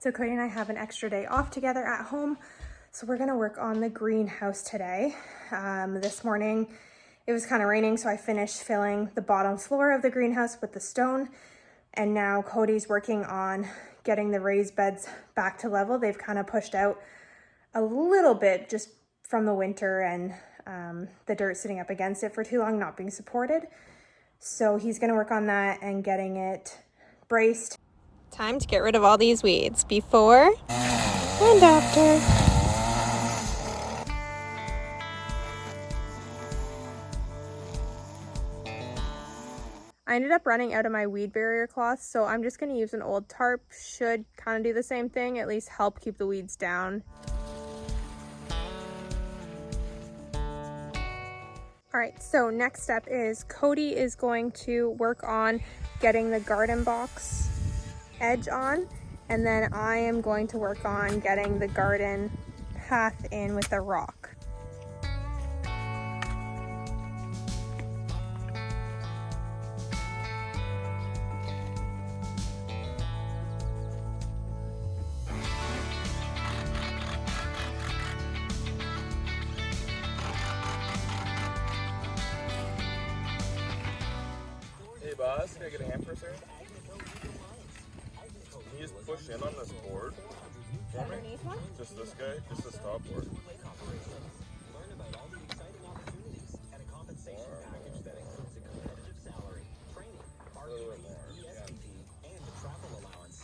So Cody and I have an extra day off together at home. So we're gonna work on the greenhouse today. This morning it was kind of raining, so I finished filling the bottom floor of the greenhouse with the stone. And now Cody's working on getting the raised beds back to level. They've kind of pushed out a little bit just from the winter and the dirt sitting up against it for too long, not being supported. So he's gonna work on that and getting it braced. Time to get rid of all these weeds before and after. I ended up running out of my weed barrier cloth, so I'm just going to use an old tarp. Should kind of do the same thing, at least help keep the weeds down. All right, so next step is Cody is going to work on getting the garden box edge on, and then I am going to work on getting the garden path in with the rock. Hey boss, can I get a hand for a second? Can you just push in on this board for me? Just this guy? Just this top board? Learn about all the exciting opportunities and a compensation package that includes a competitive salary, training, parking, ESPP, and the travel allowance.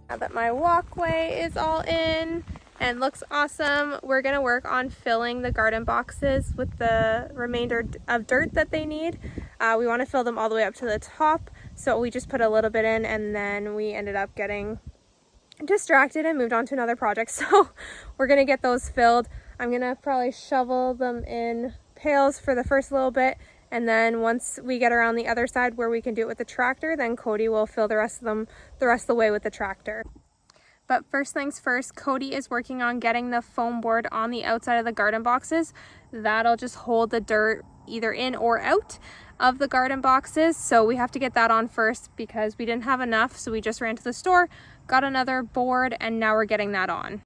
Now that my walkway is all in and looks awesome, we're gonna work on filling the garden boxes with the remainder of dirt that they need. We want to fill them all the way up to the top, so we just put a little bit in and then we ended up getting distracted and moved on to another project. So we're gonna get those filled. I'm gonna probably shovel them in pails for the first little bit, and then once we get around the other side where we can do it with the tractor, then Cody will fill the rest of them the rest of the way with the tractor. But first things first, Cody is working on getting the foam board on the outside of the garden boxes. That'll just hold the dirt either in or out of the garden boxes. So we have to get that on first because we didn't have enough. So we just ran to the store, got another board, and now we're getting that on.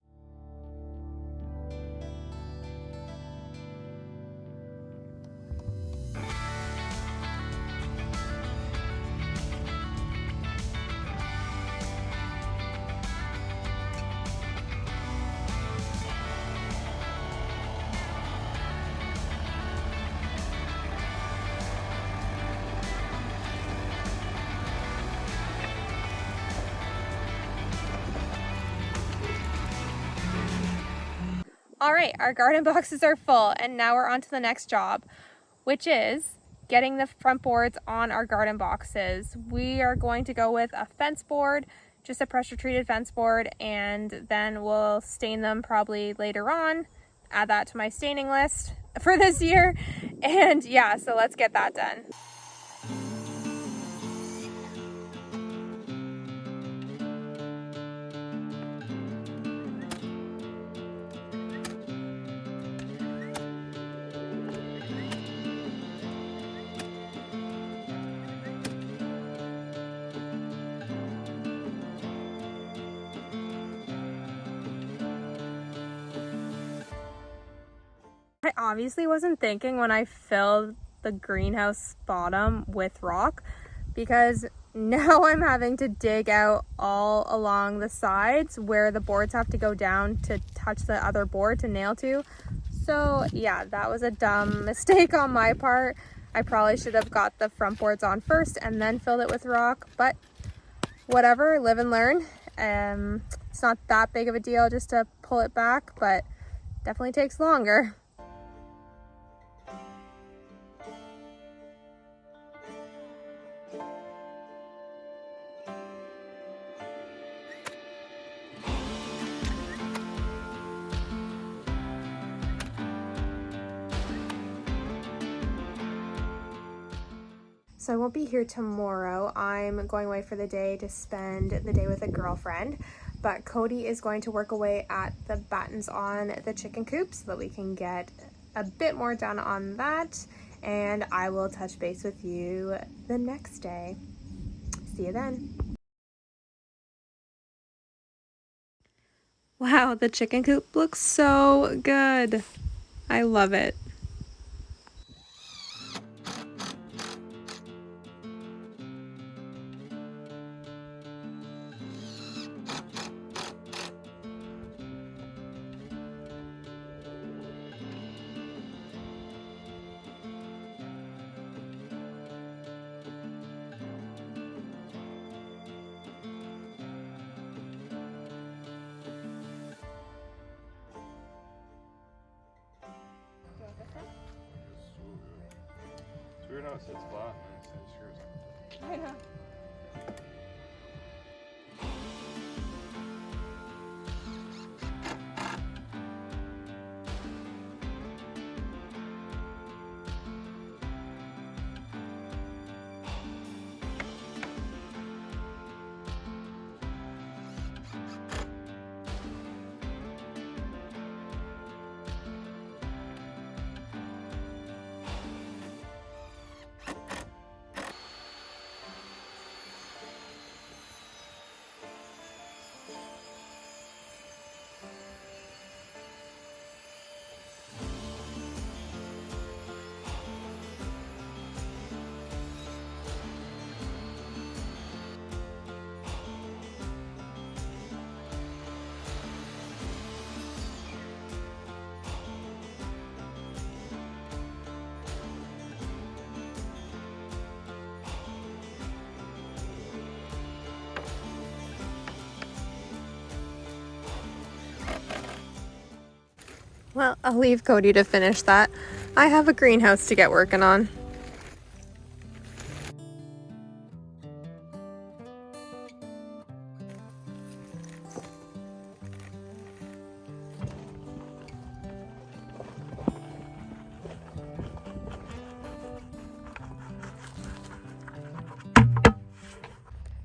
All right, our garden boxes are full, and now we're on to the next job, which is getting the front boards on our garden boxes. We are going to go with a fence board, just a pressure treated fence board, and then we'll stain them probably later on. Add that to my staining list for this year. And yeah, so let's get that done. obviously wasn't thinking when I filled the greenhouse bottom with rock, because now I'm having to dig out all along the sides where the boards have to go down to touch the other board to nail to. So yeah, that was a dumb mistake on my part. I probably should have got the front boards on first and then filled it with rock, but whatever, live and learn. It's not that big of a deal just to pull it back, but definitely takes longer. So I won't be here tomorrow. I'm going away for the day to spend the day with a girlfriend, but Cody is going to work away at the battens on the chicken coop so that we can get a bit more done on that, and I will touch base with you the next day. See you then. Wow, the chicken coop looks so good. I love it. It's weird how it sits flat and then it screws up. I know. Well, I'll leave Cody to finish that. I have a greenhouse to get working on.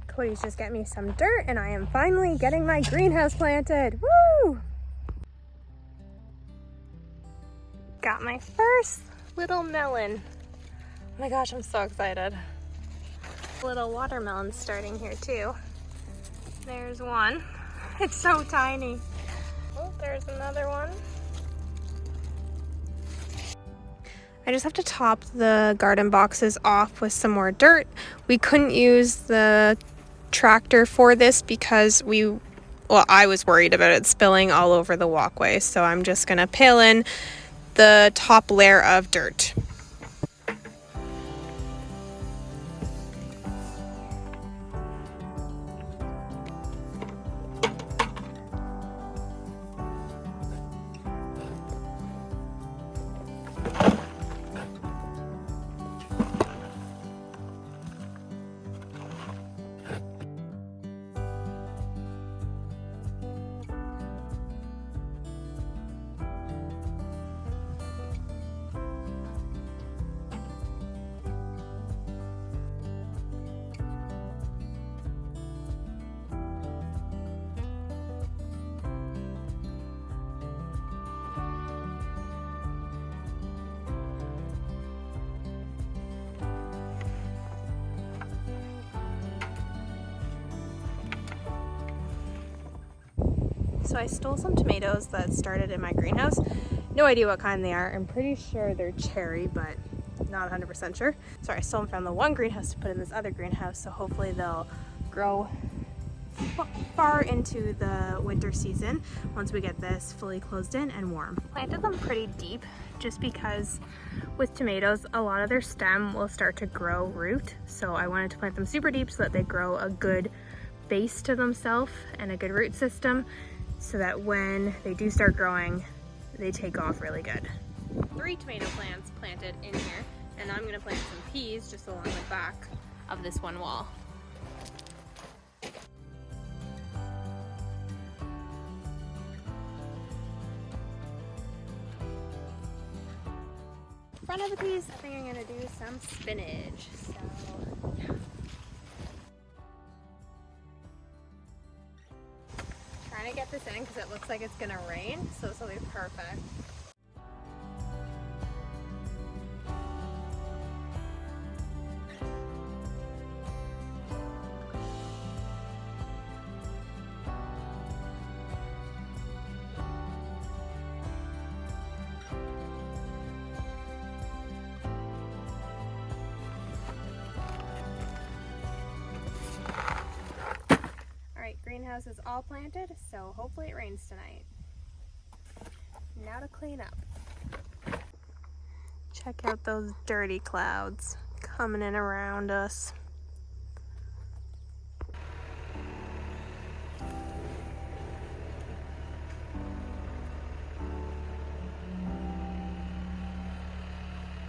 Cody's just getting me some dirt and I am finally getting my greenhouse planted. Woo! Got my first little melon. Oh my gosh, I'm so excited. Little watermelon starting here too. There's one. It's so tiny. Oh, there's another one. I just have to top the garden boxes off with some more dirt. We couldn't use the tractor for this because I was worried about it spilling all over the walkway. So I'm just gonna pile in the top layer of dirt. So I stole some tomatoes that started in my greenhouse No idea what kind they are. I'm pretty sure they're cherry, but not 100% sure. Sorry, I still haven't found the one greenhouse to put in this other greenhouse, so hopefully they'll grow far into the winter season once we get this fully closed in and warm. Planted them pretty deep just because with tomatoes a lot of their stem will start to grow root, so I wanted to plant them super deep so that they grow a good base to themselves and a good root system, so that when they do start growing they take off really good. 3 tomato plants planted in here, and I'm going to plant some peas just along the back of this one wall. Front of the peas, I think I'm going to do some spinach. So, yeah. Trying to get this in because it looks like it's going to rain, so this will be perfect. Greenhouse is all planted, so hopefully it rains tonight. Now to clean up. Check out those dirty clouds coming in around us.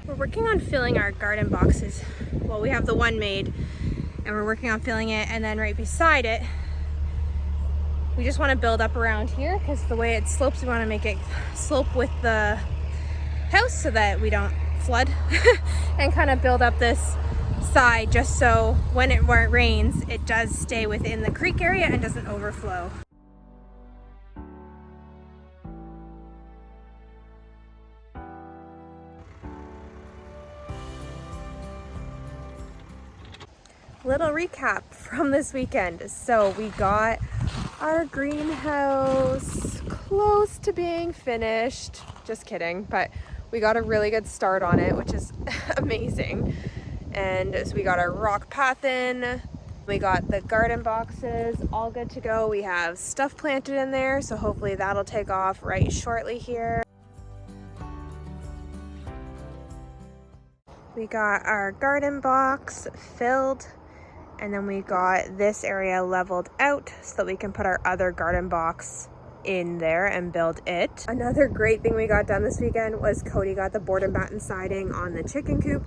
We're working on filling our garden boxes. Well, we have the one made and we're working on filling it, and then right beside it we just want to build up around here because the way it slopes, we want to make it slope with the house so that we don't flood and kind of build up this side just so when it rains, it does stay within the creek area and doesn't overflow. Little recap from this weekend. So we got our greenhouse close to being finished. Just kidding, but we got a really good start on it, which is amazing. And so we got our rock path in. We got the garden boxes all good to go. We have stuff planted in there, so hopefully that'll take off right shortly here. We got our garden box filled, and then we got this area leveled out so that we can put our other garden box in there and build it. Another great thing we got done this weekend was Cody got the board and batten siding on the chicken coop,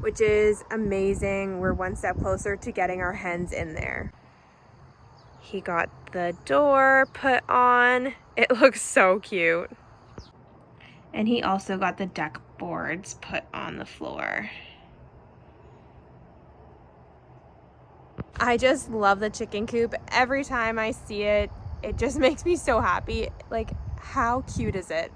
which is amazing. We're one step closer to getting our hens in there. He got the door put on. It looks so cute. And he also got the deck boards put on the floor. I just love the chicken coop. Every time I see it, it just makes me so happy. Like, how cute is it?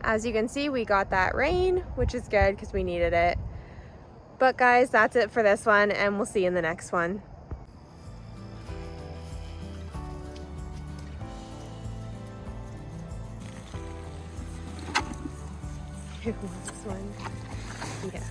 As you can see, we got that rain, which is good because we needed it. But guys, that's it for this one, and we'll see you in the next one. Who wants one? Yeah.